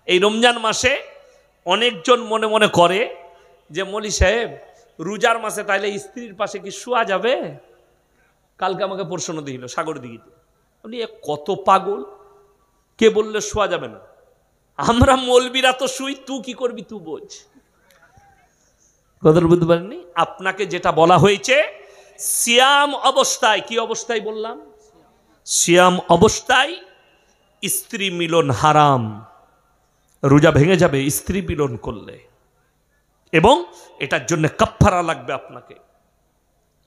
এই রমজান মাসে অনেকজন মনে মনে করে যে মৌলী সাহেব রোজার মাসে তাইলে স্ত্রীর পাশে কি শোয়া যাবে? কালকে আমাকে প্রশ্ন দিল সাগর দিঘিতে, বলি এ কত পাগল, কে বললে শোয়া যাবে না? আমরা মৌলবীরা তো শুই, তুই কি করবি তুই বোঝ। কথা বুঝতে পারেননি? আপনাকে যেটা বলা হয়েছে সিয়াম অবস্থায়, কি অবস্থায় বললাম? সিয়াম অবস্থায় স্ত্রী মিলন হারাম, রোজা ভেঙে যাবে স্ত্রী মিলন করলে, এবং এটার জন্য কাফফারা লাগবে। আপনাকে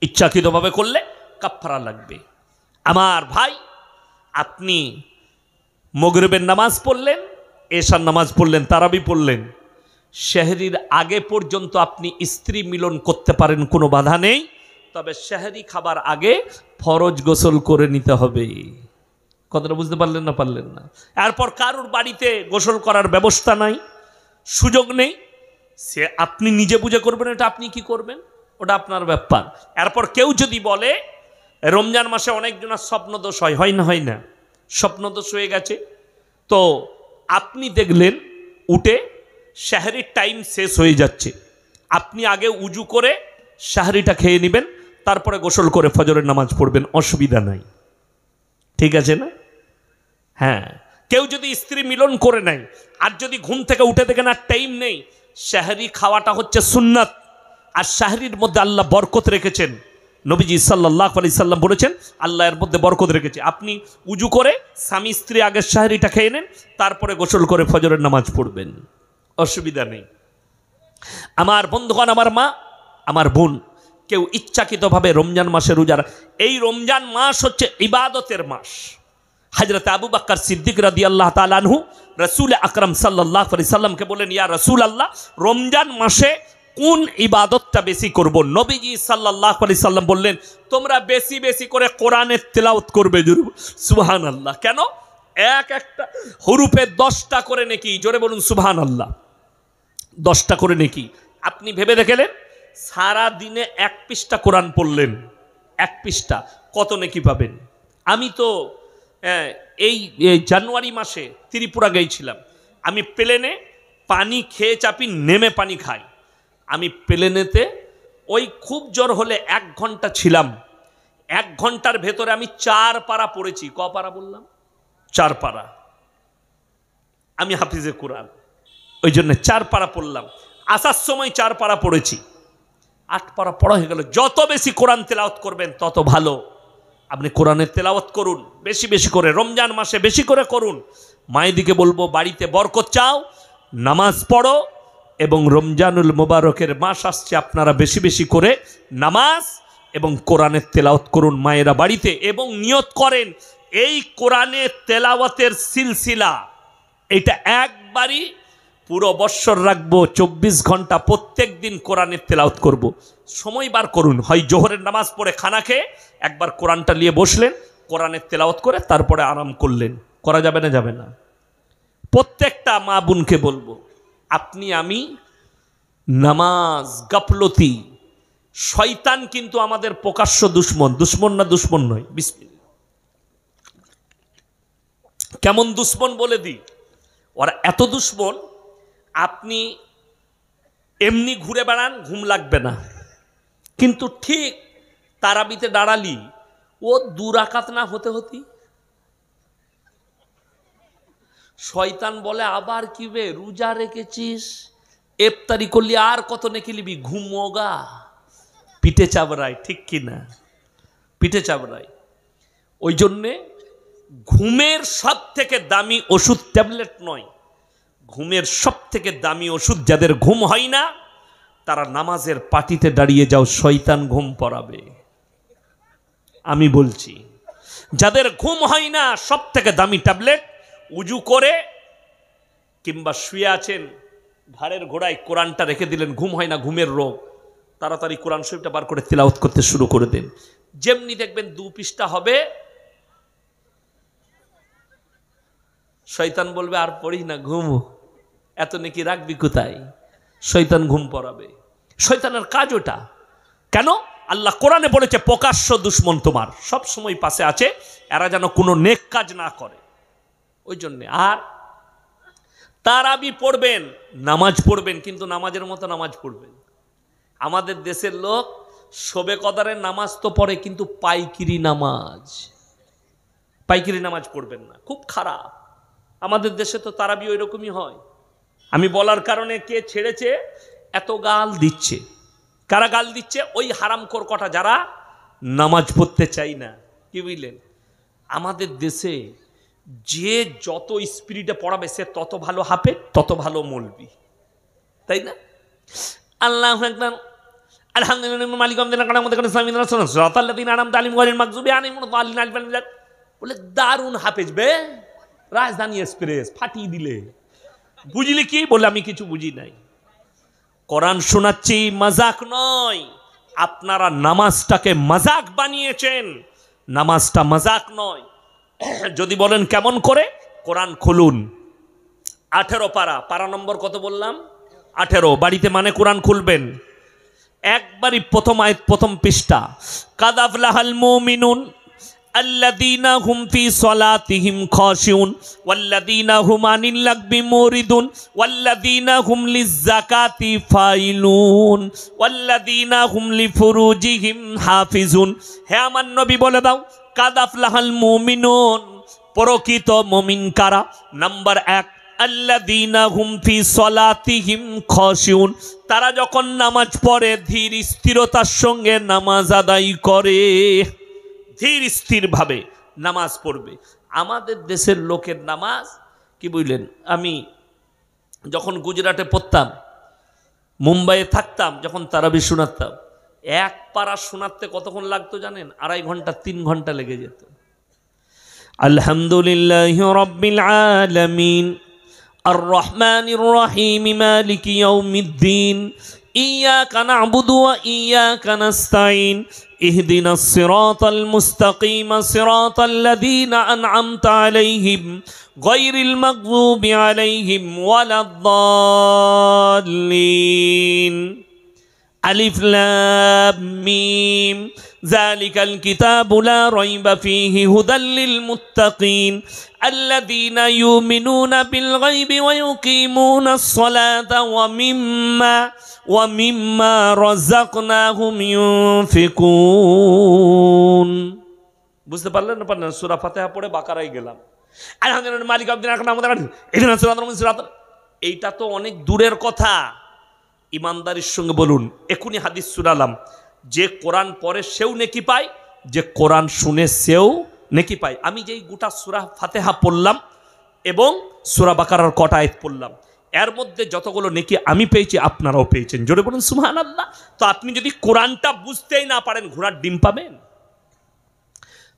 ইচ্ছাকৃতভাবে করলে কাফফারা লাগবে। আমার ভাই, আপনি মাগরিবের নামাজ পড়লেন, এশার নামাজ পড়লেন, তারাবি পড়লেন, সেহরির আগে পর্যন্ত আপনি স্ত্রী মিলন করতে পারেন, কোনো বাধা নেই। তবে সেহরি খাবার আগে ফরজ গোসল করে নিতে হবে। কথাটা বুঝতে পারলেন না? পারলেন না? এরপর কারোর বাড়িতে গোসল করার ব্যবস্থা নাই, সুযোগ নেই, সে আপনি নিজে বুঝে করবেন, এটা আপনি কি করবেন ওটা আপনার ব্যাপার। এরপর কেউ যদি বলে রমজান মাসে অনেকজনের স্বপ্নদোষ হয়, হয় না? হয় না? স্বপ্নদোষ হয়ে গেছে, তো আপনি দেখলেন উঠে সেহরির টাইম শেষ হয়ে যাচ্ছে, আপনি আগে উজু করে সেহরিটা খেয়ে নেবেন, তারপরে গোসল করে ফজরের নামাজ পড়বেন, অসুবিধা নাই। ঠিক আছে না? হ্যাঁ, কেউ যদি স্ত্রী মিলন করে নেয় আর যদি ঘুম থেকে উঠে দেখেন আর টাইম নেই, সেহরি খাওয়াটা হচ্ছে সুন্নাত। আর সেহরির মধ্যে আল্লাহ বরকত রেখেছেন, নবীজি সাল্লাল্লাহু আলাইহি সাল্লাম বলেছেন আল্লাহ এর মধ্যে বরকত রেখেছে। আপনি উজু করে স্বামী স্ত্রী আগে সেহরিটা খেয়ে নেন, তারপরে গোসল করে ফজরের নামাজ পড়বেন, অসুবিধা নেই। আমার বন্ধুগণ, আমার মা, আমার বোন, কেউ ইচ্ছাকৃতভাবে রমজান মাসে রোজার, এই রমজান মাস হচ্ছে ইবাদতের মাস। হযরত আবু বকর সিদ্দিক রাদিয়াল্লাহু তাআলা আনহু রাসূল আকরাম সাল্লাল্লাহু আলাইহি সাল্লামকে বলেন, ইয়া রাসূলুল্লাহ, রমজান মাসে কোন ইবাদতটা বেশি করব? নবীজি সাল্লাল্লাহু আলাইহি সাল্লাম বললেন, তোমরা বেশি বেশি করে কোরআনের তেলাওয়াত করবে। সুবহানাল্লাহ। কেন? এক একটা হরফে 10টা করে নেকি। জোরে বলুন সুবহানাল্লাহ। 10টা করে নেকি। আপনি ভেবে দেখলেন সারা দিনে 1 পৃষ্ঠা কোরআন পড়লেন, 1 পৃষ্ঠা, কত নেকি পাবেন? আমি তো এই জানুয়ারি মাসে ত্রিপুরা গিয়েছিলাম, আমি প্লেনে পানি খেয়ে চাপি, নেমে পানি খাই। আমি প্লেনেতে ওই খুব জ্বর হলে 1 ঘন্টা ছিলাম, 1 ঘন্টার ভেতরে আমি 4 পারা পড়েছি। ক পারা বললাম? 4 পারা। আমি হাফিজে কোরআন, ওই জন্য 4 পারা পড়লাম। আসার সময় 4 পারা পড়েছি, 8 পারা পড়া হয়ে গেল। যত বেশি কোরআন তেলাওয়াত করবেন তত ভালো। আপনি কোরআনের তেলাওয়াত করুন বেশি বেশি করে, রমজান মাসে বেশি করে করুন। মায়েদিকে বলবো বাড়িতে বরকত চাও, নামাজ পড়ো, এবং রমজানুল মুবারকের মাস আসছে, আপনারা বেশি বেশি করে নামাজ এবং কোরআনের তেলাওয়াত করুন মায়েরা বাড়িতে, এবং নিয়ত করেন এই কোরআনের তেলাওয়াতের সিলসিলা এটা একবারই পুরো বৎসর রাখবো, 24 ঘন্টা প্রত্যেক দিন কোরআনের তেলাওয়াত করব। সময় বার করুন, হয় জোহরের নামাজ পড়ে খানা খেয়ে একবার কোরআনটা নিয়ে বসলেন, কোরআনের তেলাওয়াত করে তারপরে আরাম করলেন। করা যাবে না? যাবে না? প্রত্যেকটা মা বোনকে বলবো, আপনি আমি নামাজ গাফলতি, শয়তান কিন্তু আমাদের প্রকাশ্য দুশ্মন। দুশ্মন না দুশ্মন নয়? বিসমিল্লাহ। কেমন দুশ্মন বলে দিই, ওরা এত দুশ্মন, আপনি এমনি ঘুরে বেড়ান, ঘুম লাগবে না, কিন্তু ঠিক তারাবিতে দাঁড়ালি ও 2 রাকাত না হতে হতি শয়তান বলে, আবার কি বে রোজা রেখেছিস, ইফতারি করলি, আর কত নেকি লিবি, ঘুমোগা। পিঠে চাবড়ায়, ঠিক কিনা? পিঠে চাবড়ায়। ওই জন্যে ঘুমের সব থেকে দামি ওষুধ ট্যাবলেট নয়, ঘুমের সব থেকে দামি ওষুধ, যাদের ঘুম হয় না তারা নামাজের পাটিতে দাঁড়িয়ে যাও, শয়তান ঘুম পড়াবে। আমি বলছি, যাদের ঘুম হয় না সব থেকে দামি ট্যাবলেট, উজু করে কিংবা শুয়ে আছেন ঘাড়ের ঘোড়ায় কোরআনটা রেখে দিলেন, ঘুম হয় না, ঘুমের রোগ, তাড়াতাড়ি কোরআন শরীফটা বার করে তিলাওয়াত করতে শুরু করে দেন। যেমনি দেখবেন 2 পৃষ্ঠা হবে, শয়তান বলবে আর পড়ি না, ঘুমো, এত নাকি রাখবি কোথায়? শয়তান ঘুম পড়াবে। শয়তানের কাজ ওটা। কেন? আল্লাহ কোরআনে বলেছে প্রকাশ্য দুশ্মন তোমার, সব সময় পাশে আছে, এরা যেন কোনো নেক কাজ না করে, ওই জন্যে। আর তারাবি পড়বেন, নামাজ পড়বেন, কিন্তু নামাজের মতো নামাজ পড়বেন। আমাদের দেশের লোক শবে কদরের নামাজ তো পড়ে, কিন্তু পাইকিরি নামাজ পড়বেন না, খুব খারাপ। আমাদের দেশে তো তারাবি ওই রকমই হয়। আমি বলার কারণে কে ছেড়েছে এত গাল দিচ্ছে, কারা গাল দিচ্ছে? ওই হারামখোর কটা যারা নামাজ পড়তে চাই না। কি বুঝলেন? আমাদের দেশে যে যত স্পিরিটে পড়াবে সে তত ভালো হাফেজ, তত ভালো মৌলবি, তাই না? আল্লাহু আকবার, আলহামদুলিল্লাহ মালিক বলে দারুণ হাফেজ বে, রাজধানী এক্সপ্রেস ফাটিয়ে দিলে। বুঝলি কি? বলে আমি কিছু বুঝি নাই। কোরআন শোনাচ্ছি, মজাক নয়। আপনারা নামাজটাকে মজাক বানিয়েছেন, নামাজটা মজাক নয়। যদি বলেন কেমন করে, কোরআন খুলুন, 18 পারা নম্বর কত বললাম? 18। বাড়িতে মানে কোরআন খুলবেন, একবারই প্রথম আয়াত, প্রথম পৃষ্ঠা। কাদ আফলাহাল মুমিনুন আল্লাযীনা হুম ফি সলাতিহিম খাশিউন ওয়াল্লাযীনা হুম আনিল লাগবি মুরিদুন ওয়াল্লাযীনা হুম লিয-যাকাতি ফাইলুন ওয়াল্লাযীনা হুম লিফুরুজিহিম হাফিজুন। হে আমার নবী বলে দাও, কাদ আফলাহাল মুমিনুন, প্রকৃত মুমিন কারা? নাম্বার 1, আল্লাযীনা হুম ফি সলাতিহিম খাশিউন, তারা যখন নামাজ পড়ে ধীর স্থিরতার সঙ্গে নামাজ আদায় করে, ধীর স্থিরভাবে নামাজ পড়বে। আমাদের দেশের লোকের নামাজ কি বুঝলেন? আমি যখন গুজরাটে পড়তাম, মুম্বাইয়ে থাকতাম, যখন তারাবি শোনাতাম, এক পারা শোনাতে কতক্ষণ লাগতো জানেন? 2.5 ঘন্টা 3 ঘন্টা লেগে যেত। আলহামদুলিল্লাহি রাব্বিল আলামিন আর রহমানির রহিম মালিকি ইয়াউমিদ্দিন ইয়্যাকা না'বুদু ওয়া ইয়্যাকা নাস্তাঈন ইহদিনাস সিরাতাল মুস্তাকিম সিরাতাল লাযীনা আন'আমতা আলাইহিম গায়রিল মাগযুবি আলাইহিম ওয়ালাদ-দাল্লিন। আলিফ লাম মিম যালিকাল কিতাবু লা রাইবা ফীহি হুদাল লিল মুত্তাকিন আল্লাযীনা ইউমিনুনা বিল গায়বি ওয়া ইউকিমুনাস সালাতা ওয়া মিম্মা রাযাকনাহুম ইউনফিকুন। বুঝতে পারলেন না? পারলেন? সূরা ফাতিহা পড়ে বাকারায় গেলাম, আলহামদুলিল্লাহ মালিক আব্দিনা। এইটা তো অনেক দূরের কথা। ইমানদারির সঙ্গে বলুন, এখনই হাদিস শুনালাম, যে কোরআন পড়ে সেও নেকি পায়, যে কোরআন শুনে সেও নেকি পায়। আমি যেই গোটা সূরা ফাতিহা পড়লাম এবং সূরা বাকারার কটা আয়াত পড়লাম, এর মধ্যে যতগুলো নেকি আমি পেয়েছি আপনারাও পেয়েছেন। জোরে বলুন সুবহানাল্লাহ। তো আপনি যদি কোরআনটা বুঝতেই না পারেন, ঘোড়ার ডিম পাবেন?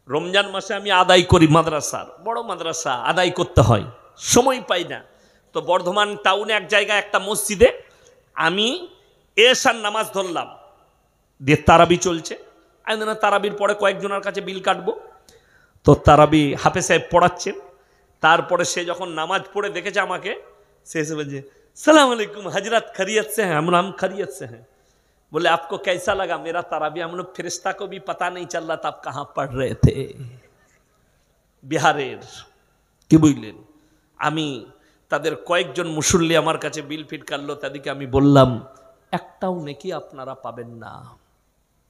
রমজান মাসে আমি আদায় করি, মাদ্রাসার বড় মাদ্রাসা আদায় করতে হয়, সময় পাই না। তো বর্ধমান টাউনে এক জায়গায় একটা মসজিদে আমি এশার নামাজ ধরলাম, দিয়ে তারাবি চলছে। আমি না তারাবির পরে কয়েকজনের কাছে বিল কাটবো, তো তারাবি হাফেজ সাহেব পড়াচ্ছেন। তারপরে সে যখন নামাজ পড়ে দেখেছে আমাকে, সে এসে বলছে, সালাম আলাইকুম हजरत, खैरियत से हैं? हम खैरियत से हैं। बोले आपको कैसा लगा मेरा ताराबी? हम लोग फरिश्ता को भी पता नहीं चल रहा था आप कहाँ पढ़ रहे थे। बिहारेर কি বুঝলেন? আমি তাদের কয়েকজন মুসল্লি আমার কাছে বিল ফিট কাটলো, তাদেরকে আমি বললাম, একটাও নেকি আপনারা পাবেন না।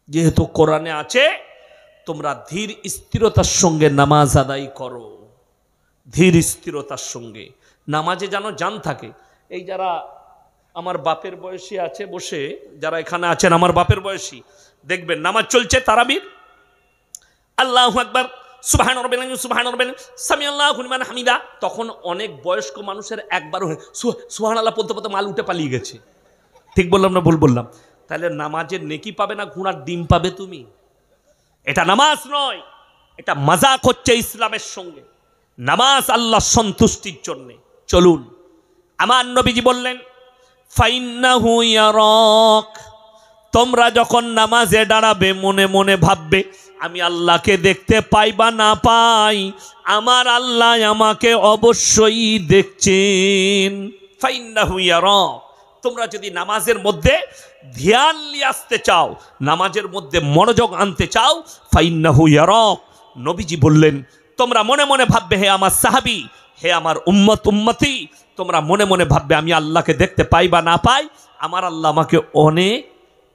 যেহেতু কোরআনে আছে, তোমরা ধীর স্থিরতার সঙ্গে নামাজ আদায় করো, ধীর স্থিরতার সঙ্গে নামাজে যেন জান থাকে। এই যারা আমার বাপের বয়সী আছে বসে, যারা এখানে আছেন আমার বাপের বয়সী, দেখবেন নামাজ চলছে তারাবির, আল্লাহু আকবার, সুবহান রাব্বিল আযীম, সুবহান রাব্বিল সামি আল্লাহু লিমান হামিদা, তখন অনেক বয়স্ক মানুষের একবার সুবহানাল্লাহ বলতে বলতে মাল উঠে পালিয়ে গেছে। ঠিক বললাম না ভুল বললাম? তাহলে নামাজের নেকি পাবে না, ঘোড়ার ডিম পাবে তুমি। এটা নামাজ নয়, এটা মজাক হচ্ছে ইসলামের সঙ্গে। নামাজ আল্লাহ সন্তুষ্টির জন্যে। চলুন, আমার নবীজি বললেন, ফাইন্নাহু ইয়ারাক, তোমরা যখন নামাজে দাঁড়াবে মনে মনে ভাববে আমি আল্লাহকে দেখতে পাই বা না পাই, আমার আল্লাহ আমাকে অবশ্যই দেখছেন। ফাইন্নাহু ইয়ারাক, তোমরা যদি নামাজের মধ্যে ধ্যান নিয়ে আসতে চাও, নামাজের মধ্যে মনোযোগ আনতে চাও, ফাইন্নাহু ইয়ারাক, নবীজি বললেন তোমরা মনে মনে ভাববে হে আমার সাহাবী, হে আমার উম্মত উম্মতি, তোমরা মনে মনে ভাববে আমি আল্লাহকে দেখতে পাই বা না পাই, আমার আল্লাহ আমাকে অনেক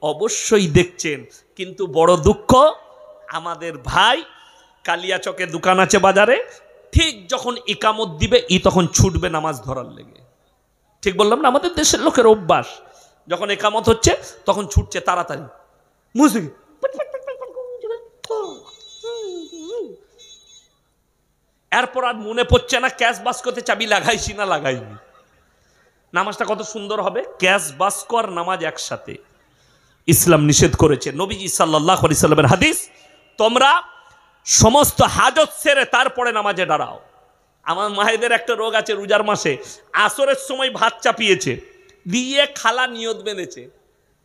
অবশ্যই দেখছেন। কিন্তু বড় দুঃখ, আমাদের ভাই কালিয়াচকে দোকান আছে বাজারে, ঠিক যখন ইকামত দিবে তখন ছুটবে নামাজ ধরার লেগে। ঠিক বললাম না? আমাদের দেশের লোকের অভ্যাস, যখন একামত হচ্ছে তখন ছুটছে তাড়াতাড়ি মসজিদে। এরপর আর মনে পড়ছে না ক্যাশ বাস্কতে চাবি লাগাইছি না লাগাইনি। নামাজটা কত সুন্দর হবে, ক্যাশ বাস্ক আর নামাজ একসাথে। ইসলাম নিষেধ করেছে। নবীজি সাল্লাল্লাহু আলাইহি সাল্লামের হাদিস, তোমরা সমস্ত হাজত সেরে তারপরে নামাজে দাঁড়াও। আমার মায়েদের একটা রোগ আছে, রোজার মাসে আসরের সময় ভাত চাপিয়েছে, দিয়ে খালা নিয়ত বেঁধেছে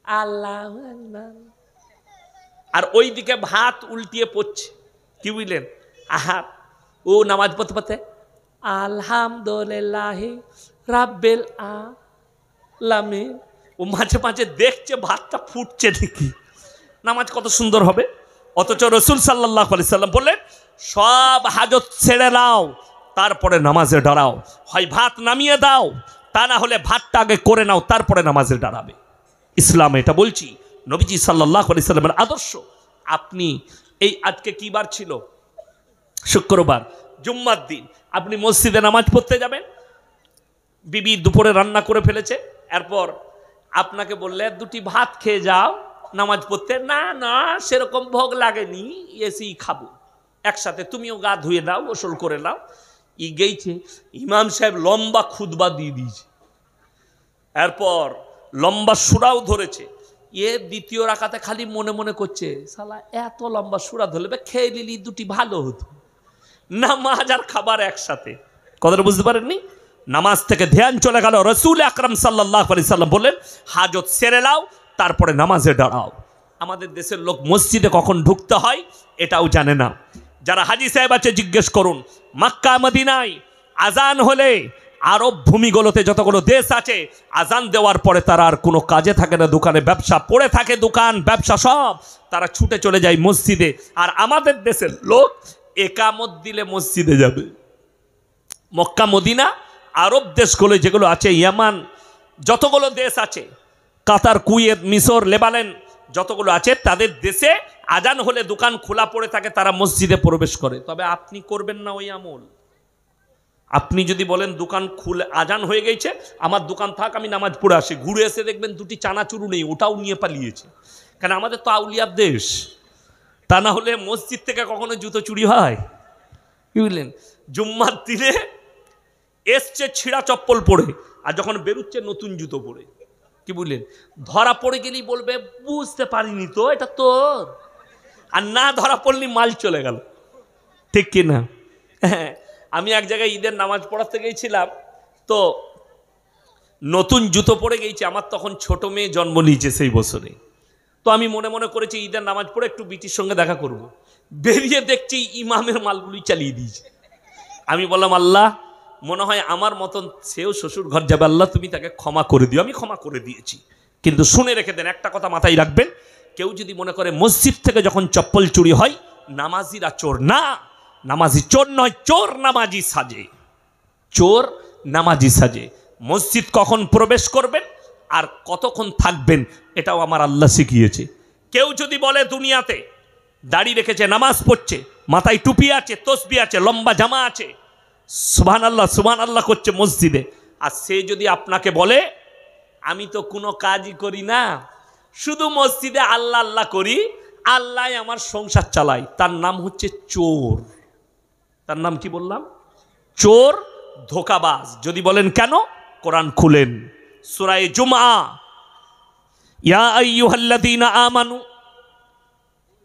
আল্লাহু আকবার, আর ওইদিকে ভাত উল্টিয়ে পড়ছে। কি বুঝলেন? আহা, ও নামাজ পড়তে পড়তে আলহামদুলিল্লাহ রাব্বিল আলামিন, ও মাঝে মাঝে দেখছে ভাতটা ফুটছে নাকি, নামাজ কত সুন্দর হবে। অথচ রসুল সাল্লাল্লাহু আলাইহি সাল্লাম বললেন, সব হাজত ছেড়ে নাও, তারপরে নামাজে দাঁড়াও। হয় ভাত নামিয়ে দাও, তা না হলে ভাতটা আগে করে নাও, তারপরে নামাজে দাঁড়াবে। ইসলাম এটা বলছি, নবীজি সাল্লাল্লাহু আলাইহি সাল্লামের আদর্শ। আপনি এই আজকে কি বার ছিল? শুক্রবার, জুম্মার দিন। আপনি মসজিদে নামাজ পড়তে যাবেন, বিবি দুপুরে রান্না করে ফেলেছে, এরপর আপনাকে বললে দুটি ভাত খেয়ে যাও নামাজ পড়তে। না না, সেরকম ভোগ লাগেনি, এসি খাবো একসাথে, তুমিও গা ধুয়ে দাও, গোসল করে নাও। গেইছে, ইমাম সাহেব লম্বা খুতবা দিয়ে দিয়েছে, এরপর লম্বা সূরাও ধরেছে। দ্বিতীয় রাকাতে খালি মনে মনে করছে, শালা এত লম্বা সূরা ধরলে খেয়ে নিলি দুটি ভালো হতো। নামাজ আর খাবার একসাথে, কথাটা বুঝতে পারেননি? নামাজ থেকে ধ্যান চলে গেল। রাসূল আকরাম সাল্লাল্লাহু আলাইহি সাল্লাম বললেন, হাজত সেরে নাও, তারপরে নামাজে দাঁড়াও। আমাদের দেশের লোক মসজিদে কখন ঢুকতে হয় এটাও জানে না। যারা হাজি সাহেব আছে জিজ্ঞেস করুন, মক্কা মদিনায় আজান হলে, আরব ভূমিগুলোতে যতগুলো দেশ আছে, আজান দেওয়ার পরে তারা আর কোনো কাজে থাকে না, দোকানে ব্যবসা পড়ে থাকে, দোকান ব্যবসা সব, তারা ছুটে চলে যায় মসজিদে। আর আমাদের দেশের লোক একামত দিলে মসজিদে যাবে। মক্কা মদিনা আরব দেশগুলো যেগুলো আছে, ইয়ামান, যতগুলো দেশ আছে, কাতার, কুয়েত, মিশর, লেবানন, যতগুলো আছে, তাদের দেশে আজান হলে দোকান খোলা পড়ে থাকে, তারা মসজিদে প্রবেশ করে। তবে আপনি করবেন না ওই আমল। আপনি যদি বলেন দোকান খুলে আজান হয়ে গেছে, আমার দোকান থাক, আমি নামাজ পড়ে আসি, ঘুরে এসে দেখবেন দুটি চানাচুরু নেই, ওটাও নিয়ে পালিয়েছে। কারণ আমাদের তো আউলিয়ার দেশ, তা না হলে মসজিদ থেকে কখনো জুতো চুরি হয়? কি বুঝলেন? জুম্মার দিনে এসছে ছিঁড়া চপ্পল পরে, আর যখন বেরুচ্ছে নতুন জুতো পরে। কি বুঝলেন? ধরা পড়ে গেলেই বলবে বুঝতে পারিনি তো, এটা তোর। আর না ধরা পড়লি মাল চলে গেল। ঠিক কি না? হ্যাঁ, আমি এক জায়গায় ঈদের নামাজ পড়াতে গিয়েছিলাম, তো নতুন জুতো পরে গেছি। আমার তখন ছোট মেয়ে জন্ম নিয়েছে সেই বছরে। তো আমি মনে মনে করেছি ঈদের নামাজ পড়ে একটু বিটির সঙ্গে দেখা করব। বেরিয়ে দেখছি ইমামের মালগুলি চালিয়ে দিয়েছে। আমি বললাম, আল্লাহ, মনে হয় আমার মতন সেও শ্বশুর ঘর যাবে, আল্লাহ তুমি তাকে ক্ষমা করে দিও। আমি ক্ষমা করে দিয়েছি, কিন্তু শুনে রেখে দেন, একটা কথা মাথায় রাখবেন, কেউ যদি মনে করে মসজিদ থেকে যখন চপ্পল চুরি হয় নামাজিরা চোর, না, নামাজি চোর নয়, চোর নামাজি সাজে, চোর নামাজি সাজে। মসজিদ কখন প্রবেশ করবেন আর কতক্ষণ থাকবেন এটাও আমার আল্লাহ শিখিয়েছে। কেউ যদি বলে দুনিয়াতে দাড়ি রেখেছে, নামাজ পড়ছে, মাথায় টুপি আছে, তসবি আছে, লম্বা জামা আছে, সুবহানাল্লাহ সুবহানাল্লাহ করছে মসজিদে, আর সে যদি আপনাকে বলে আমি তো কোনো কাজই করি না, শুধু মসজিদে আল্লাহ আল্লাহ করি, আল্লাহ আমার সংসার চালায়, তার নাম হচ্ছে চোর। তার নাম কি বললাম? চোর, ধোঁকাবাজ। যদি বলেন কেন, কোরআন খুলেন, সূরা জুমআ, ইয়া আইয়ুহাল্লাযীনা আমানু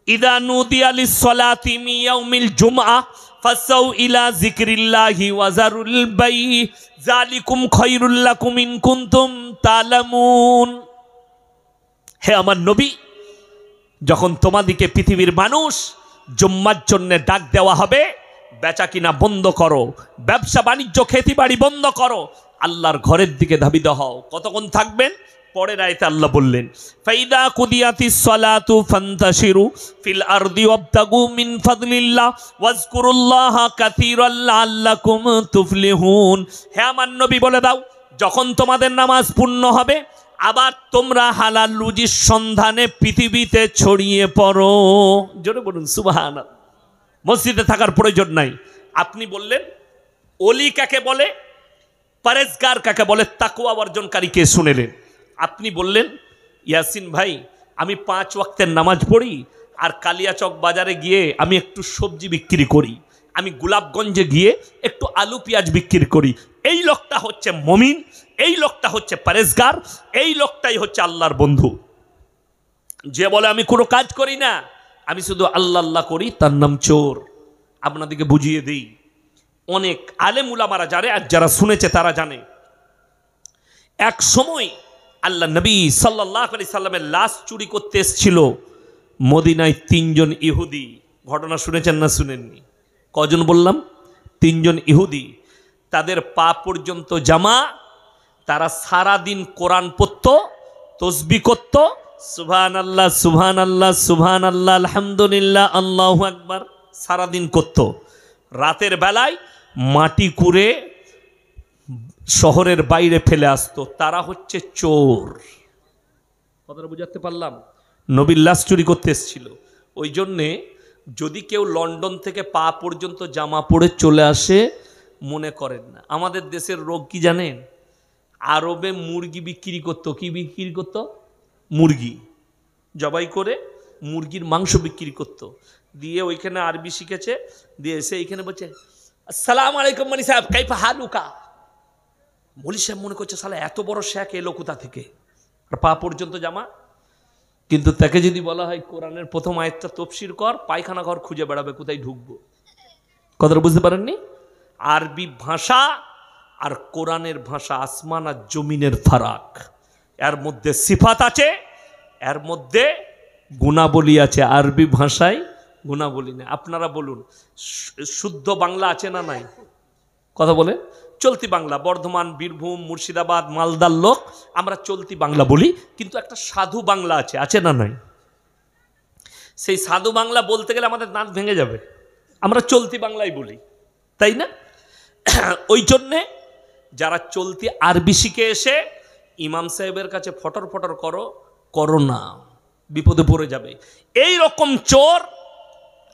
ইযা নুদিয়া লিস-সালাতি মিন ইয়াউমিল জুমআ ফাসাউ ইলা যিকরিল্লাহি ওয়া যারুল বাই যালিকুম খায়রুল লাকুম ইন কুনতুম তা'লামুন। হে আমার নবী, যখন তোমাদিকে পৃথিবীর মানুষ জুম্মার জন্য ডাক দেওয়া হবে, বেচা কিনা বন্ধ করো, ব্যবসা বাণিজ্য খেতি বাড়ি বন্ধ করো, আল্লাহর ঘরের দিকে ধাবিত হও। কতক্ষণ থাকবেন? পরের আয়াতে আল্লাহ বললেন, ফাইদা কুদিয়াতিস সালাতু ফান্তাশিরু ফিল আরদি ওয়াবতাগু মিন ফাদলিল্লাহ ওয়াজকুরুল্লাহা কাসীরান লাআল্লাকুম তুফলিহুন। হে আমার নবী বলে দাও, যখন তোমাদের নামাজ পূর্ণ হবে আবার তোমরা হালাল রুজির সন্ধানে পৃথিবীতে ছড়িয়ে পড়ো। জোরে বলুন সুবহানাল্লাহ। মসজিদে থাকার প্রয়োজন নাই। আপনি বললেন ওলি কাকে বলে, পরেজগার কাকে বলে, তাকওয়া অর্জনকারীকে শুনেলেন। আপনি বললেন ইয়াসিন ভাই আমি 5 ওয়াক্তের নামাজ পড়ি আর কালিয়াচক বাজারে গিয়ে আমি একটু সবজি বিক্রি করি, আমি গোলাপগঞ্জে গিয়ে একটু আলু পেঁয়াজ বিক্রি করি। এই লোকটা হচ্ছে মুমিন, এই লোকটা হচ্ছে পরেজগার, এই লোকটাই হচ্ছে আল্লাহর বন্ধু। যে বলে আমি কোনো কাজ করি না, আমি শুধু আল্লাহ আল্লাহ করি, তার নাম চোর। আপনাদেরকে বুঝিয়ে দিই, অনেক আলেম উলামারা জানে আর যারা শুনেছে তারা জানে। এক সময় আল্লাহ নবী সাল্লাল্লাহু আলাইহি সাল্লামের লাশ চুরি করতে এসেছিল মদিনায় 3 জন ইহুদি। ঘটনা শুনেছেন না শুনেননি? কজন বললাম? 3 জন ইহুদি। তাদের পা পর্যন্ত জামা, তারা সারা দিন কোরআন পড়ত, তসবিহ করত, সুবহানাল্লাহ সুবহানাল্লাহ সুবহানাল্লাহ আলহামদুলিল্লাহ আল্লাহু আকবার সারা দিন করত। রাতের বেলায় মাটি কুড়ে শহরের বাইরে ফেলে আসতো। তারা হচ্ছে চোর। কথাটা বুঝাতে পারলাম? নবীর লাশ চুরি করতে এসেছিল। ওই জন্যে যদি কেউ লন্ডন থেকে পা পর্যন্ত জামা পরে চলে আসে মনে করেন না। আমাদের দেশের রোগ কি জানেন? আরবে মুরগি বিক্রি করতো। কি বিক্রি করতো? মুরগি জবাই করে মুরগির মাংস বিক্রি করতো। দিয়ে ওইখানে আরবি শিখেছে, দিয়ে এসে এইখানে বলছে আসসালামু আলাইকুম মনি সাহেব কাইফা হালুকা। মলি সাহেব মনে করছে সালা এত বড় শেখ এলো কোথা থেকে, আর পা পর্যন্ত জামা। কিন্তু তাকে যদি বলা হয় কোরআনের প্রথম আয়াতটা তফসির কর, পায়খানা ঘর খুঁজে বেড়াবে কোথায় ঢুকবো। কথাটা বুঝতে পারেননি? আরবি ভাষা আর কোরআনের ভাষা আসমান আর জমিনের ফারাক। এর মধ্যে সিফাত আছে, এর মধ্যে গুণাবলী আছে। আরবি ভাষায় গুণাবলী নেই। আপনারা বলুন শুদ্ধ বাংলা আছে না নাই? কথা বলে চলতি বাংলা। বর্ধমান, বীরভূম, মুর্শিদাবাদ, মালদার লোক আমরা চলতি বাংলা বলি, কিন্তু একটা সাধু বাংলা আছে, আছে না নাই? সেই সাধু বাংলা বলতে গেলে আমাদের দাঁত ভেঙে যাবে। আমরা চলতি বাংলাই বলি, তাই না? ওই জন্যে যারা চলতি আরবি শিখে এসে ইমাম সাহেবের কাছে ফটর ফটর করো না, বিপদে পড়ে যাবে। এই রকম চোর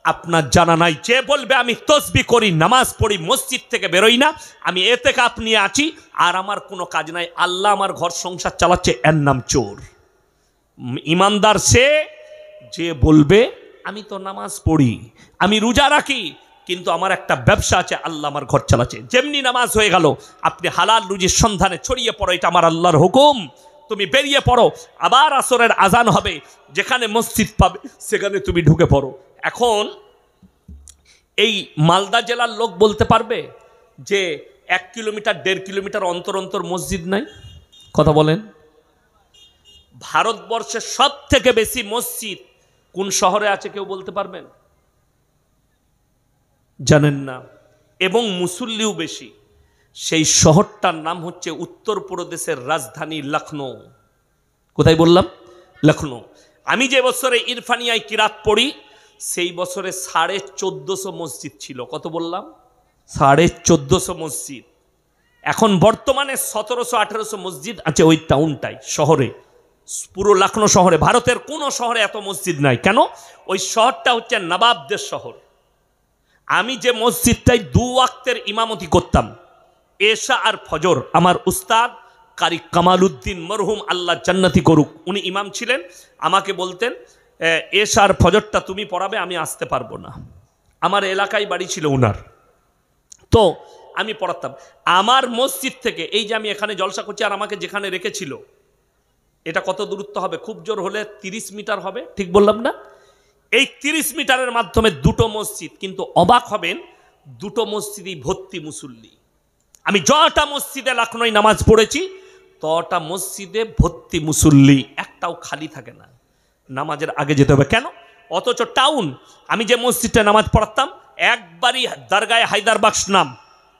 আপনার জানা নাই। যে বলবে আমি তসবিহ করি, নামাজ পড়ি, মসজিদ থেকে বেরোই না, আমি এতেকাফ নিয়ে আছি আর আমার কোনো কাজ নাই, আল্লাহ আমার ঘর সংসার চালাচ্ছে, এর নাম চোর। ইমানদার সে যে বলবে আমি তো নামাজ পড়ি, আমি রোজা রাখি, কিন্তু আমার একটা ব্যবসা আছে, আল্লাহ আমার ঘর চালাচ্ছে। যেমনি নামাজ হয়ে গেল আপনি হালাল রুজির সন্ধানে ছড়িয়ে পড়ো, এটা আমার আল্লাহর হুকুম। তুমি বেরিয়ে পড়ো, আবার আসরের আজান হবে, যেখানে মসজিদ পাবে সেখানে তুমি ঢুকে পড়ো। এখন এই মালদা জেলার লোক বলতে পারবে যে 1 কিলোমিটার 1.5 কিলোমিটার অন্তর অন্তর মসজিদ নাই? কথা বলেন। ভারতবর্ষের সব থেকে বেশি মসজিদ কোন শহরে আছে কেউ বলতে পারবেন? জানেন না। এবং মুসল্লিও বেশি। সেই শহরটার নাম হচ্ছে উত্তরপ্রদেশের রাজধানী লখনৌ। কোথায় বললাম? লখনৌ। আমি যে বছরে ইরফানিয়ায় কিরাত পড়ি সেই বছরে 1450 মসজিদ ছিল। কত বললাম? 1450 মসজিদ। এখন বর্তমানে 1700-1800 মসজিদ আছে ওই টাউনটাই, শহরে, পুরো লখনৌ শহরে। ভারতের কোনো শহরে এত মসজিদ নাই। কেন? ওই শহরটা হচ্ছে নবাবদের শহর। আমি যে মসজিদটাই 2 ওয়াক্তের ইমামতি করতাম, এশা আর ফজর, আমার উস্তাদ কারি কামাল উদ্দিন মরহুম, আল্লাহ জান্নাতি করুক, উনি ইমাম ছিলেন। আমাকে বলতেন এশা আর ফজরটা তুমি পড়াবে, আমি আসতে পারবো না। আমার এলাকায় বাড়ি ছিল উনার, তো আমি পড়াতাম। আমার মসজিদ থেকে এই যে আমি এখানে জলসা করছি আর আমাকে যেখানে রেখেছিল, এটা কত দূরত্ব হবে? খুব জোর হলে 30 মিটার হবে, ঠিক বললাম না? এই 30 মিটারের মাধ্যমে 2টো মসজিদ, কিন্তু অবাক হবেন 2টো মসজিদই ভর্তি মুসল্লি। আমি যটা মসজিদে লখনৌ নামাজ পড়েছি তটা মসজিদে ভর্তি মুসল্লি, একটাও খালি থাকে না। নামাজের আগে যেতে হবে। কেন? অথচ টাউন, আমি যে মসজিদটা নামাজ পড়াতাম একবারই দরগায় হায়দার বাক্স নাম,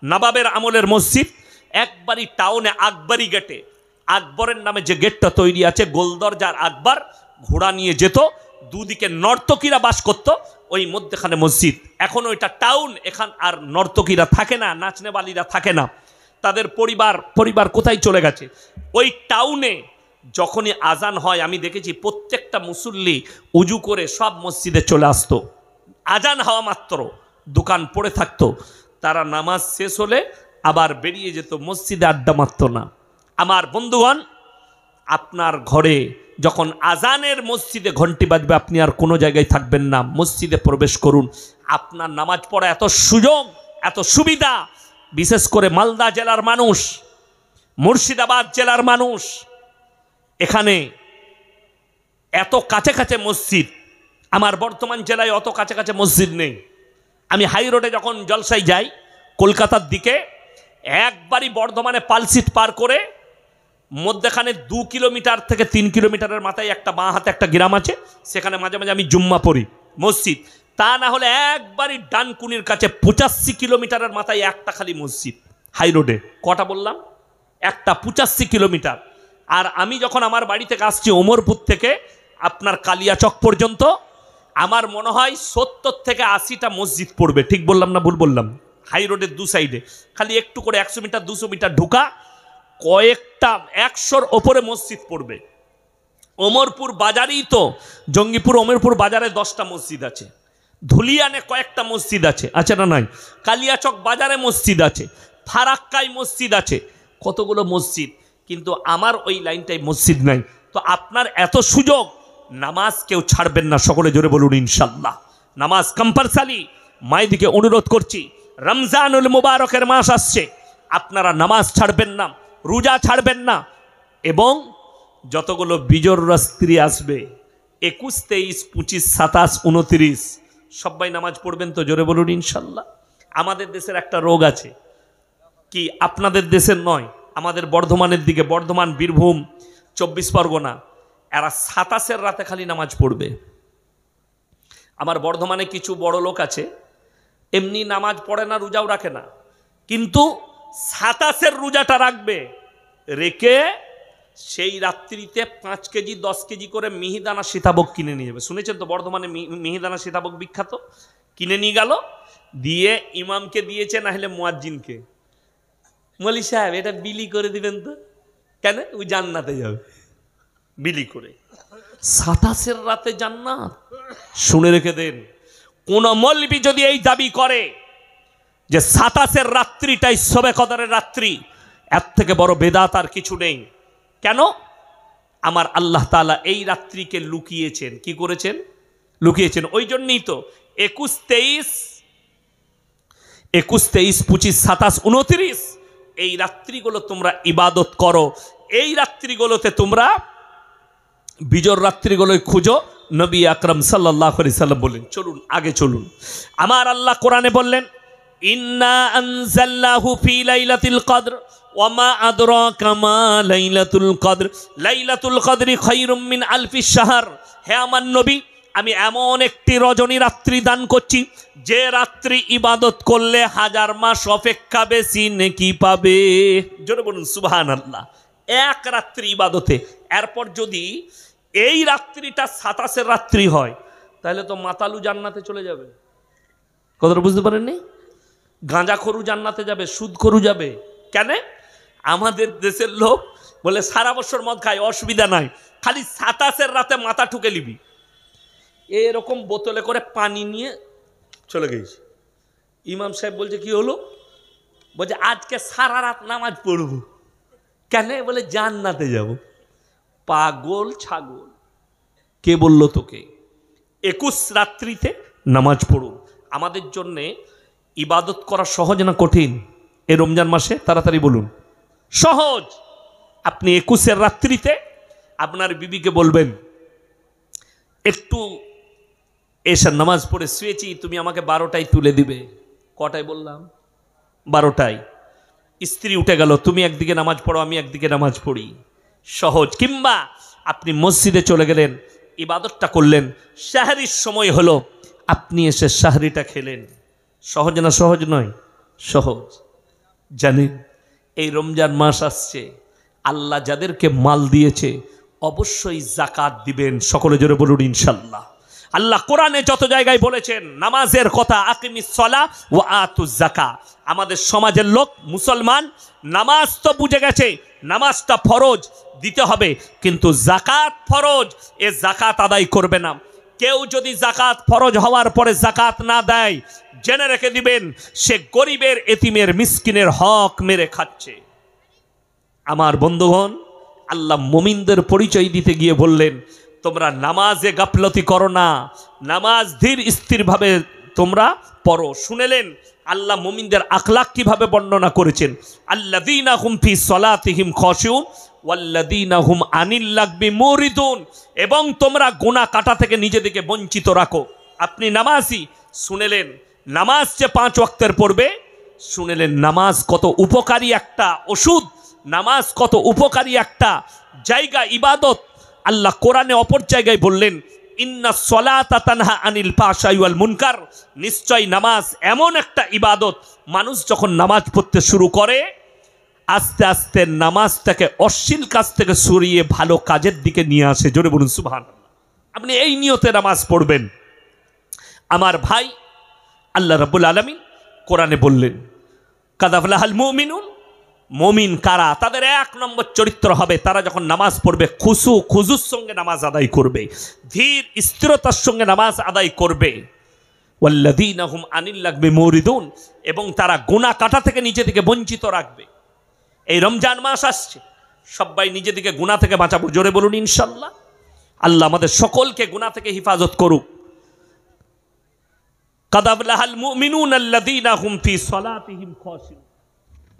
নবাবের আমলের মসজিদ, একবারই টাউনে আকবরী গেটে, আকবরের নামে যে গেটটা তৈরি আছে, গোলদরজার আকবর ঘোড়া নিয়ে যেত, দুদিকে নর্তকীরা বাস করত, ওই মধ্যেখানে মসজিদ। এখন ওইটা টাউন, এখান আর নর্তকীরা থাকে না, নাচনেবালিরা থাকে না, তাদের পরিবার কোথায় চলে গেছে। ওই টাউনে যখনই আজান হয় আমি দেখেছি প্রত্যেকটা মুসল্লি উজু করে সব মসজিদে চলে আসতো, আজান হওয়া মাত্র দোকান পড়ে থাকতো, তারা নামাজ শেষ হলে আবার বেরিয়ে যেত, মসজিদে আড্ডা মারত না। আমার বন্ধুগণ, আপনার ঘরে যখন আজানের মসজিদে ঘন্টি বাজবে আপনি আর কোনো জায়গায় থাকবেন না, মসজিদে প্রবেশ করুন। আপনার নামাজ পড়া এত সুযোগ, এত সুবিধা, বিশেষ করে মালদা জেলার মানুষ, মুর্শিদাবাদ জেলার মানুষ, এখানে এত কাছে কাছে মসজিদ। আমার বর্তমান জেলায় অত কাছে কাছে মসজিদ নেই। আমি হাই রোডে যখন জলসায় যাই কলকাতার দিকে, একবারই বর্ধমানে পালসিট পার করে মধ্যখানে 2 কিলোমিটার থেকে 3 কিলোমিটারের মাথায় একটা বাঁ হাতে একটা গ্রাম আছে, সেখানে মাঝে মাঝে আমি জুম্মা পড়ি মসজিদ। তা না হলে একবারই ডানকুনির কাছে 85 কিলোমিটারের মাথায় একটা খালি মসজিদ। হাই রোডে কটা বললাম? একটা, 85 কিলোমিটার। আর আমি যখন আমার বাড়ি থেকে আসছি ওমরপুর থেকে আপনার কালিয়াচক পর্যন্ত, আমার মনে হয় 70 থেকে 80টা মসজিদ পড়বে। ঠিক বললাম না ভুল বললাম? হাই রোডের দু সাইডে খালি একটু করে 100 মিটার 200 মিটার ঢুকা কয়েকটা 100-র ওপরে মসজিদ পড়বে। ওমরপুর বাজারেই তো, জঙ্গিপুর ওমরপুর বাজারে 10টা মসজিদ আছে, ধুলিয়ানে কয়েকটা মসজিদ আছে, আছে না নাই? কালিয়াচক বাজারে মসজিদ আছে, ফারাক্কায় মসজিদ আছে, কতগুলো মসজিদ, কিন্তু আমার ওই লাইনটায় মসজিদ নাই। তো আপনার এত সুযোগ, নামাজ কেউ ছাড়বেন না, সকলে জোরে বলুন ইনশাল্লাহ। নামাজ কম্পালসারি। মায়েদিকে অনুরোধ করছি, রমজানুল মুবারকের মাস আসছে, আপনারা নামাজ ছাড়বেন না, রোজা ছাড়বেন না, এবং যতগুলো বিজোড় রাত্রি আসবে 21, 23, 25, 27, 29 সবাই নামাজ পড়বেন তো, জোরে বলুন ইনশাল্লাহ। আমাদের দেশের একটা রোগ আছে, কি আপনাদের দেশের নয়, আমাদের বর্ধমানের দিকে, বর্ধমান, বীরভূম, 24 পরগনা, এরা 27-এর রাতে খালি নামাজ পড়বে। আমার বর্ধমানে কিছু বড় লোক আছে, এমনি নামাজ পড়ে না, রোজাও রাখে না, কিন্তু 27-এর রোজাটা রাখবে, রেখে সেই রাত্রিতে 5 কেজি 10 কেজি করে মিহিদানা সীতাভোগ কিনে নিয়ে যাবে। শুনেছেন তো বর্ধমানে মিহিদানা সীতাভোগ বিখ্যাত? কিনে নিয়ে গেল, দিয়ে ইমামকে দিয়েছে, না হলে মুয়াজ্জিনকে, মৌলী সাহেব এটা বিলি করে দিবেন তো। কেন? ওই জান্নাতে যাবে বিলি করে। 27-এর রাতে জান্নাত, শুনে রেখে দেন। কোন মৌলবি যদি এই দাবি করে যে 27-এর রাত্রিটাই শবে কদরের রাত্রি, এর থেকে বড় বেদাত আর কিছু নেই। কেন? আমার আল্লাহ তাআলা এই রাত্রিকে লুকিয়েছেন। কি করেছেন? লুকিয়েছেন। ওই জন্যই তো 21, 23, 25, 27, 29 এই রাত্রিগুলো তোমরা ইবাদত করো। এই রাত্রিগুলোতে তোমরা বিজোর রাত্রিগুলোই খুঁজো। নবী আকরাম সাল্লাল্লাহু আলাইহি সাল্লাম বললেন, চলুন আগে চলুন। আমার আল্লাহ কোরআনে বললেন, ইন্না আনজালনাহু ফি লাইলাতুল কদর ওয়া মা আদরাকা মা লাইলাতুল কদর লাইলাতুল কদরি খায়রুম মিন আলফি শাহর। হে আমার নবী, আমি এমন একটি রজনী রাত্রি দান করছি যে রাত্রি ইবাদত করলে 1000 মাস অপেক্ষা বেশি নেকি পাবে। জোরে বলুন সুবহানাল্লাহ। এক রাত্রি ইবাদতে, এরপর যদি এই রাত্রিটা 27-এর রাত্রি হয়, তাহলে তো মাতালু জান্নাতে চলে যাবে। কথাটা বুঝতে পারেননি? গাঁজাখোরু জান্নাতে যাবে, সুদখোরু যাবে। কেন? আমাদের দেশের লোক বলে সারা বছর মদ খায়, অসুবিধা নাই, খালি 27-এর রাতে মাথা ঠুকে নিবি। এরকম বোতলে করে পানি নিয়ে চলে গেছে। ইমাম সাহেব বলছে কি হলো? বলছে আজকে সারা রাত নামাজ পড়ব। কেন? বলে জান্নাতে যাব। পাগল ছাগল, কে বলল তোকে? 21 রাত্রিতে নামাজ পড়ুন। আমাদের জন্যে ইবাদত করা সহজ না কঠিন? এই রমজান মাসে তাড়াতাড়ি বলুন। সহজ। আপনি 21-এর রাত্রিতে আপনার বিবিকে বলবেন, একটু এশার নামাজ পড়ে শুয়েছি, তুমি আমাকে 12টায় তুলে দিবে। কটায় বললাম? 12টায়। স্ত্রী উঠে গেল, তুমি একদিকে নামাজ পড়ো, আমি একদিকে নামাজ পড়ি। সহজ। কিংবা আপনি মসজিদে চলে গেলেন, ইবাদতটা করলেন, সাহরির সময় হলো, আপনি এসে সাহরিটা খেলেন। সহজ না সহজ নয়? সহজ। জানেন এই রমজান মাস আসছে, আল্লাহ যাদেরকে মাল দিয়েছে অবশ্যই জাকাত দিবেন। সকলে জোরে বলুন ইনশাল্লাহ। আল্লাহ কোরআনে যত জায়গায় বলেছেন নামাজের কথা, আকিমিস সালাহ ওয়া আতুজ যাকাত। আমাদের সমাজের লোক মুসলমান নামাজ তো বুঝে গেছে, নামাজটা ফরজ দিতে হবে, কিন্তু জাকাত ফরজ, এ জাকাত আদায় করবে না। কেউ যদি জাকাত ফরজ হওয়ার পরে জাকাত না দেয়, জেনে রেখে দিবেন সে গরিবের, এতিমের, মিসকিনের হক মেরে খাচ্ছে। আমার বন্ধুগণ, আল্লাহ মুমিনদের পরিচয় দিতে গিয়ে বললেন, তোমরা নামাজে গাফলতি করো না, নামাজ ধীর স্থিরভাবে তোমরা পড়ো। শুনেলেন আল্লাহ মুমিনদের আখলাক কিভাবে বর্ণনা করেছেন, আল্লাযীনা হুম ফি সলাতিহিম খাশিউন ওয়াল্লাযীনা হুম আনিল লাগবি মুরিদুন। এবং তোমরা গুনাহ কাটা থেকে নিজেদেরকে বঞ্চিত রাখো। আপনি নামাজি, শুনেলেন নামাজ যে 5 ওয়াক্তের পড়বে, শুনেলেন নামাজ কত উপকারী একটা ওষুধ, নামাজ কত উপকারী একটা জায়গা, ইবাদত। আল্লাহ কোরআনে অপর জায়গায় বললেন, ইন্না সলাতা তানহা আনিল ফাহশাই ওয়াল মুনকার। নিশ্চয় নামাজ এমন একটা ইবাদত, মানুষ যখন নামাজ পড়তে শুরু করে আস্তে আস্তে নামাজটাকে অশ্লীল কাজ থেকে সরিয়ে ভালো কাজের দিকে নিয়ে আসে। জোরে বলুন সুবহানাল্লাহ। আপনি এই নিয়তে নামাজ পড়বেন। আমার ভাই, আল্লাহ রাব্বুল আলামিন কোরআনে বললেন, কাদ আফলাহাল মুমিনুন। মুমিন কারা? তাদের 1 নম্বর চরিত্র হবে তারা যখন নামাজ পড়বে খুজুর সঙ্গে নামাজ আদায় করবে, ধীর স্থিরতার সঙ্গে নামাজ আদায় করবে। ওয়াল্লাযীনা হুম আনিল লাগবি মুরিদুন। এবং তারা গুনাহ কাটা থেকে নিজেদেরকে বঞ্চিত রাখবে। এই রমজান মাস আসছে, সবাই নিজেদেরকে গুনাহ থেকে বাঁচাবো। জোরে বলুন ইনশাআল্লাহ। আল্লাহ আমাদের সকলকে গুনাহ থেকে হেফাজত করুক। কাদ আফলাহাল মুমিনুনা আল্লাযীনা হুম ফি সলাতিহিম খাশিউন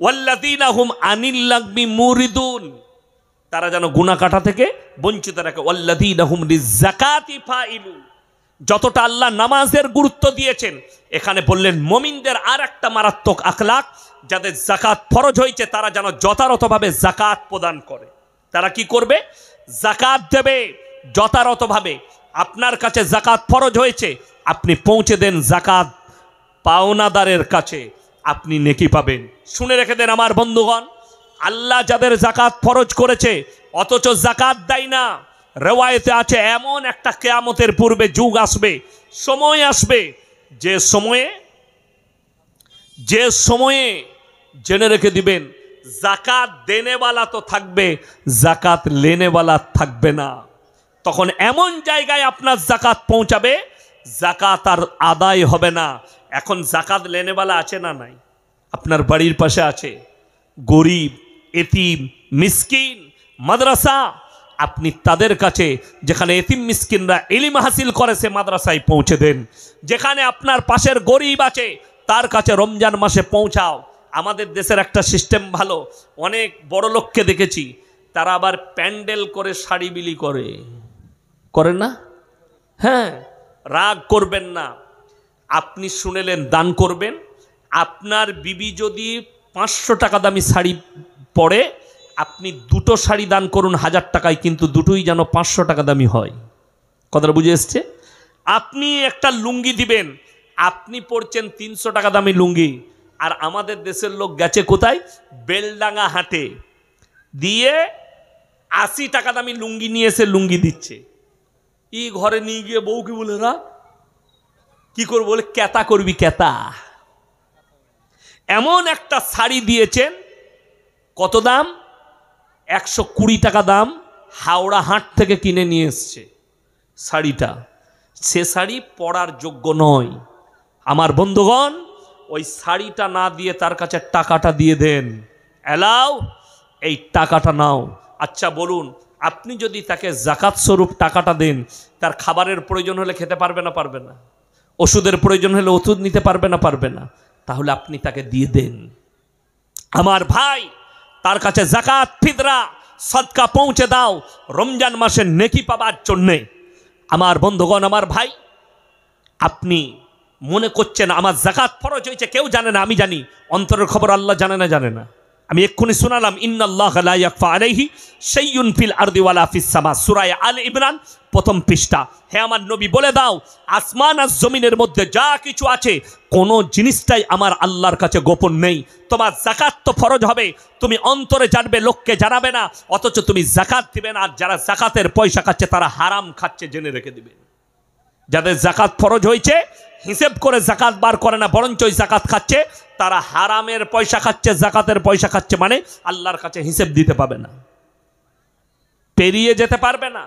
ওয়াল্লাযীনা হুম আনিল লাগবি মুরিদুন। তারা যেন গুনাহ কাটা থেকে বঞ্চিত রাখে। ওয়াল্লাযীনা হুম লিযাকাতি ফাইলুন। যতটা আল্লাহ নামাজের গুরুত্ব দিয়েছেন, এখানে বললেন মুমিনদের আর একটা মারাত্মক আখলাক, যাদের যাকাত ফরজ হয়েছে তারা যেন যথাযথভাবে যাকাত প্রদান করে। তারা কি করবে? যাকাত দেবে যথাযথভাবে। আপনার কাছে যাকাত ফরজ হয়েছে, আপনি পৌঁছে দেন যাকাত পাওনাদারের কাছে, আপনি নেকি পাবেন। শুনে রেখে দেন আমার বন্ধুগণ, আল্লাহ যাদের যাকাত ফরজ করেছে অথচ যাকাত দেয় না, রেওয়ায়েতে আছে এমন একটা কিয়ামতের পূর্বে যুগ আসবে, সময় আসবে, যে সময়ে জেনে রেখে দিবেন যাকাত দেনেওয়ালা তো থাকবে, যাকাত লেনেওয়ালা থাকবে না। তখন এমন জায়গায় আপনার যাকাত পৌঁছাবে, যাকাত আর আদায় হবে না। এখন যাকাত লেনেওয়ালা আছে না নাই? আপনার বাড়ির পাশে আছে, গরিব, এতিম, মিসকিন, মাদ্রাসা, আপনি তাদের কাছে, যেখানে এতিম মিসকিনরা ইলম হাসিল করে, সে মাদ্রাসায় পৌঁছে দেন। যেখানে আপনার পাশের গরিব আছে তার কাছে রমজান মাসে পৌঁছাও। আমাদের দেশের একটা সিস্টেম ভালো, অনেক বড় লোককে দেখেছি তারা আবার প্যান্ডেল করে শাড়ি বিলি করে না? হ্যাঁ, রাগ করবেন না। আপনি শুনেলেন দান করবেন। আপনার বিবি যদি 500 টাকা দামি শাড়ি পরে, আপনি 2টো শাড়ি দান করুন 1000 টাকায়, কিন্তু দুটোই যেন 500 টাকা দামি হয়। কথাটা বুঝে এসছে? আপনি একটা লুঙ্গি দিবেন, আপনি পরছেন 300 টাকা দামি লুঙ্গি, আর আমাদের দেশের লোক গেছে কোথায়? বেলডাঙ্গা হাটে, দিয়ে 80 টাকা দামি লুঙ্গি নিয়ে এসে লুঙ্গি দিচ্ছে। ই ঘরে নিয়ে গিয়ে বউকে বলে, রা কি করবো? বলে কেতা করবি, কেতা। এমন একটা শাড়ি দিয়েছেন, কত দাম? 120 টাকা দাম। হাওড়া হাট থেকে কিনে নিয়ে এসছে শাড়িটা। সে শাড়ি পরার যোগ্য নয়। আমার বন্ধুগণ, ওই শাড়িটা না দিয়ে তার কাছে টাকাটা দিয়ে দেন। এলাও, এই টাকাটা নাও। আচ্ছা বলুন, আপনি যদি তাকে যাকাত স্বরূপ টাকাটা দেন, তার খাবারের প্রয়োজন হলে খেতে পারবে না? পারবে না? ওষুধের প্রয়োজন হলে ওষুধ নিতে পারবে না? পারবে না? তাহলে আপনি তাকে দিয়ে দেন। আমার ভাই, তার কাছে যাকাত, ফিতরা, সদকা পৌঁছে দাও রমজান মাসের নেকি পাবার জন্যে। আমার বন্ধুগণ, আমার ভাই, আপনি মনে করছেন আমার যাকাত ফরজ হয়েছে, কেউ জানে না, আমি জানি। অন্তরের খবর আল্লাহ জানে না? আমি এক্ষুনি শোনালাম, ইন্নাল্লাহা লা ইয়াখফা আলাইহি শাইউন ফিল আরদি ওয়ালা ফিস সামা, সূরা আলে ইমরান প্রথম পৃষ্ঠা। হে আমার নবী বলে দাও, আসমান আর জমিনের মধ্যে যা কিছু আছে কোনো জিনিসটাই আমার আল্লাহর কাছে গোপন নেই। তোমার যাকাত তো ফরজ হবে, তুমি অন্তরে জানবে, লোককে জানাবে না, অথচ তুমি যাকাত দিবে না। আর যারা যাকাতের পয়সা খাচ্ছে তারা হারাম খাচ্ছে, জেনে রেখে দিবে। যাদের যাকাত ফরজ হয়েছে হিসেব করে যাকাত বার করে না, বরঞ্চ ওই যাকাত খাচ্ছে, তারা হারামের পয়সা খাচ্ছে, যাকাতের পয়সা খাচ্ছে, মানে আল্লাহর কাছে হিসেব দিতে পাবে না, পেরিয়ে যেতে পারবে না।